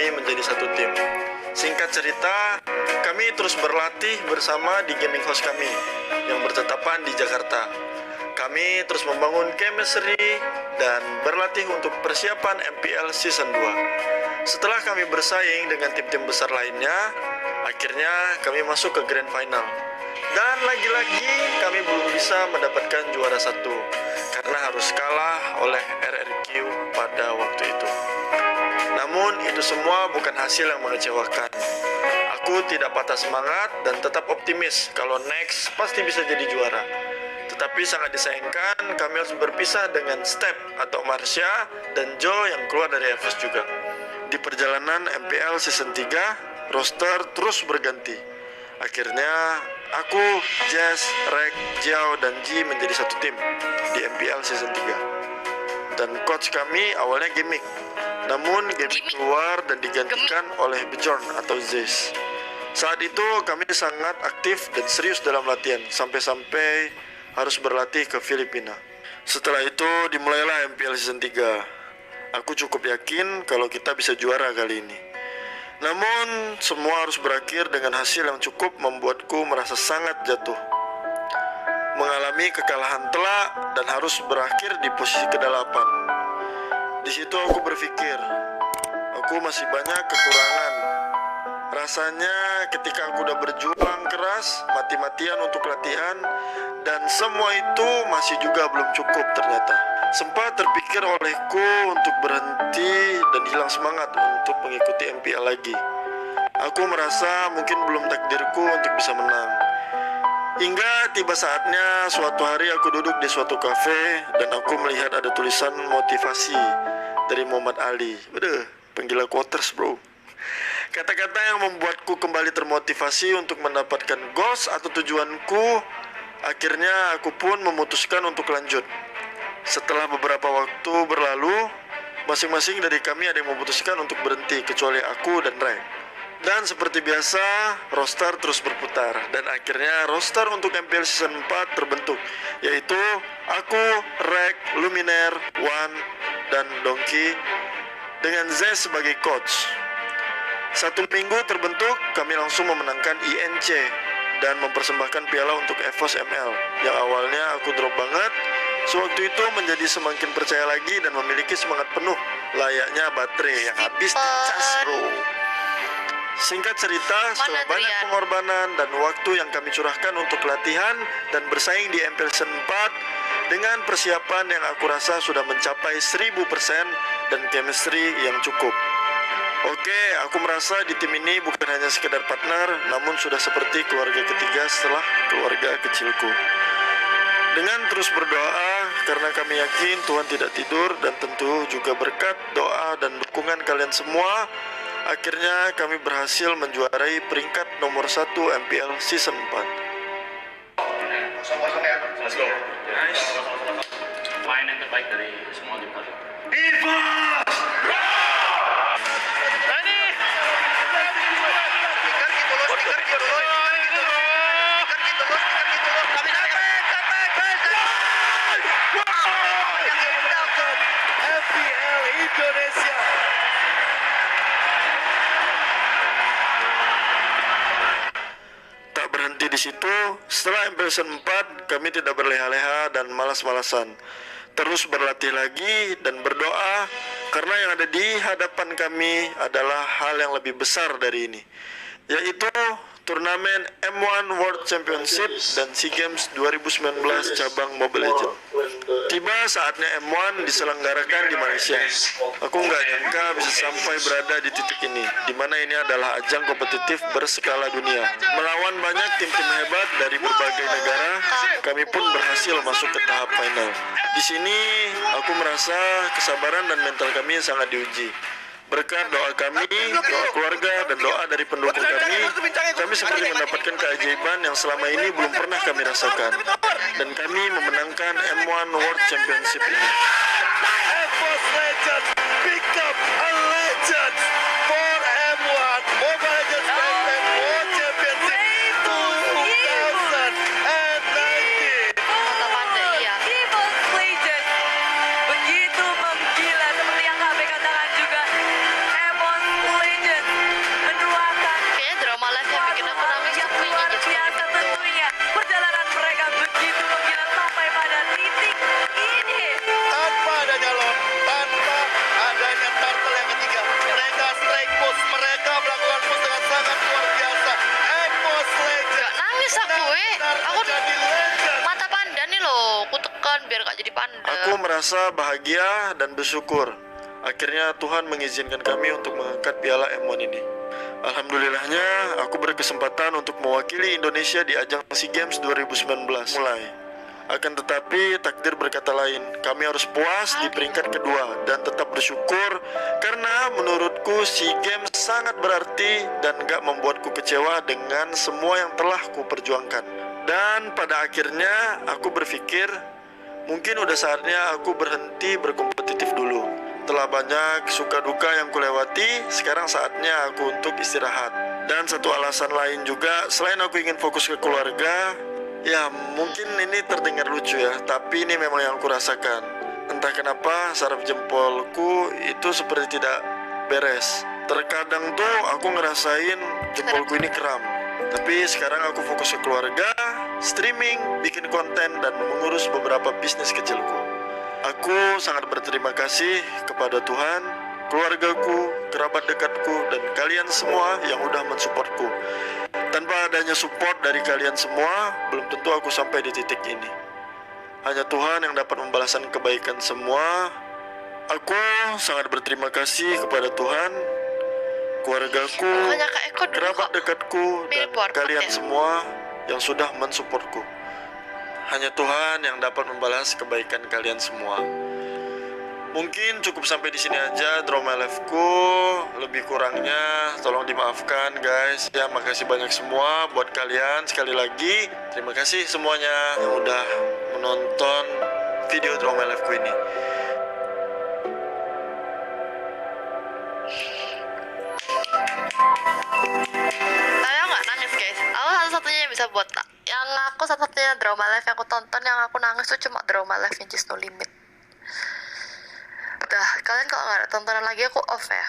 kami menjadi satu tim. Singkat cerita, kami terus berlatih bersama di gaming house kami yang bertetapan di Jakarta. Kami terus membangun chemistry dan berlatih untuk persiapan MPL Season 2. Setelah kami bersaing dengan tim-tim besar lainnya, akhirnya kami masuk ke Grand Final. Dan lagi-lagi kami belum bisa mendapatkan juara satu karena harus kalah oleh RRQ pada waktu itu. Namun itu semua bukan hasil yang mengecewakan. Aku tidak patah semangat dan tetap optimis kalau next pasti bisa jadi juara. Tetapi sangat disayangkan kami harus berpisah dengan Step atau Marsha dan Joe yang keluar dari Evos juga. Di perjalanan MPL Season 3, roster terus berganti. Akhirnya aku, Jess, Rek, Jiao, dan Ji menjadi satu tim di MPL Season 3. Dan coach kami awalnya Gimmick. Namun Gimmick keluar dan digantikan oleh Bjorn atau Zeus. Saat itu kami sangat aktif dan serius dalam latihan sampai-sampai harus berlatih ke Filipina. Setelah itu dimulailah MPL Season 3. Aku cukup yakin kalau kita bisa juara kali ini. Namun semua harus berakhir dengan hasil yang cukup membuatku merasa sangat jatuh. Mengalami kekalahan telak dan harus berakhir di posisi ke-8. Di situ aku berpikir, aku masih banyak kekurangan. Rasanya ketika aku udah berjuang keras, mati-matian untuk latihan, dan semua itu masih juga belum cukup ternyata. Sempat terpikir olehku untuk berhenti dan hilang semangat untuk mengikuti MPL lagi. Aku merasa mungkin belum takdirku untuk bisa menang. Hingga tiba saatnya suatu hari aku duduk di suatu kafe dan aku melihat ada tulisan motivasi dari Muhammad Ali. Waduh, penggila quarters bro. Kata-kata yang membuatku kembali termotivasi untuk mendapatkan goals atau tujuanku. Akhirnya aku pun memutuskan untuk lanjut. Setelah beberapa waktu berlalu, masing-masing dari kami ada yang memutuskan untuk berhenti, kecuali aku dan Ray. Dan seperti biasa, roster terus berputar. Dan akhirnya roster untuk MPL Season 4 terbentuk, yaitu aku, Rek, Luminaire, Wan, dan Donkey dengan Z sebagai coach. 1 minggu terbentuk, kami langsung memenangkan INC dan mempersembahkan piala untuk Evos ML yang awalnya aku drop banget. Sewaktu itu menjadi semakin percaya lagi dan memiliki semangat penuh layaknya baterai yang habis dicas bro. Singkat cerita, setelah banyak pengorbanan dan waktu yang kami curahkan untuk latihan dan bersaing di MPL Season 4 dengan persiapan yang aku rasa sudah mencapai 1000% dan chemistry yang cukup. Oke, aku merasa di tim ini bukan hanya sekedar partner, namun sudah seperti keluarga ketiga setelah keluarga kecilku. Dengan terus berdoa, karena kami yakin Tuhan tidak tidur, dan tentu juga berkat doa dan dukungan kalian semua, akhirnya kami berhasil menjuarai peringkat nomor 1 MPL Season 4. Let's go. Nice. Main yang terbaik dari semua tim tadi. Tak berhenti di situ, setelah MPL Season 4 kami tidak berleha-leha dan malas-malasan. Terus berlatih lagi dan berdoa karena yang ada di hadapan kami adalah hal yang lebih besar dari ini, yaitu turnamen M1 World Championship dan SEA Games 2019 cabang Mobile Legends. Tiba saatnya M1 diselenggarakan di Malaysia. Aku nggak nyangka bisa sampai berada di titik ini, di mana ini adalah ajang kompetitif berskala dunia. Melawan banyak tim-tim hebat dari berbagai negara, kami pun berhasil masuk ke tahap final. Di sini aku merasa kesabaran dan mental kami sangat diuji. Berkat doa kami, doa keluarga, dan doa dari pendukung kami seperti mendapatkan keajaiban yang selama ini belum pernah kami rasakan. Dan kami memenangkan M1 World Championship ini. Evos Legends become a legend for M1 Mobile Legends World Championship 2019. Kata pandai ya. Evos Legends begitu menggila seperti yang kami katakan juga. Evos Legends Aku merasa bahagia dan bersyukur. Akhirnya Tuhan mengizinkan kami untuk mengangkat piala M1 ini. Alhamdulillahnya, aku berkesempatan untuk mewakili Indonesia di ajang SEA Games 2019 mulai. Akan tetapi takdir berkata lain. Kami harus puas di peringkat kedua dan tetap bersyukur karena menurutku SEA Games sangat berarti dan gak membuatku kecewa dengan semua yang telah kuperjuangkan. Dan pada akhirnya aku berpikir mungkin udah saatnya aku berhenti berkompetitif dulu. Telah banyak suka duka yang kulewati, sekarang saatnya aku untuk istirahat. Dan satu alasan lain juga, selain aku ingin fokus ke keluarga, ya mungkin ini terdengar lucu ya, tapi ini memang yang aku rasakan. Entah kenapa saraf jempolku itu seperti tidak beres. Terkadang tuh aku ngerasain jempolku ini kram. Tapi sekarang aku fokus ke keluarga, streaming, bikin konten, dan mengurus beberapa bisnis kecilku. Aku sangat berterima kasih kepada Tuhan, keluargaku, kerabat dekatku, dan kalian semua yang udah mensupportku. Tanpa adanya support dari kalian semua, belum tentu aku sampai di titik ini. Hanya Tuhan yang dapat membalaskan kebaikan semua. Aku sangat berterima kasih kepada Tuhan, keluargaku, Pokoknya Kak Eko dulu kerabat kok dekatku, dan billboard kalian ya. semua yang sudah mensupportku. Hanya Tuhan yang dapat membalas kebaikan kalian semua. Mungkin cukup sampai di sini aja Draw My Life-ku. Lebih kurangnya tolong dimaafkan guys. Ya makasih banyak semua buat kalian. Sekali lagi terima kasih semuanya yang udah menonton video Draw My Life-ku ini. Tapi aku gak nangis guys. Aku satu-satunya yang bisa buat yang aku satu-satunya drama live yang aku tonton yang aku nangis tuh cuma drama live yang Just No Limit. Udah, kalian kalau gak ada tontonan lagi aku off ya.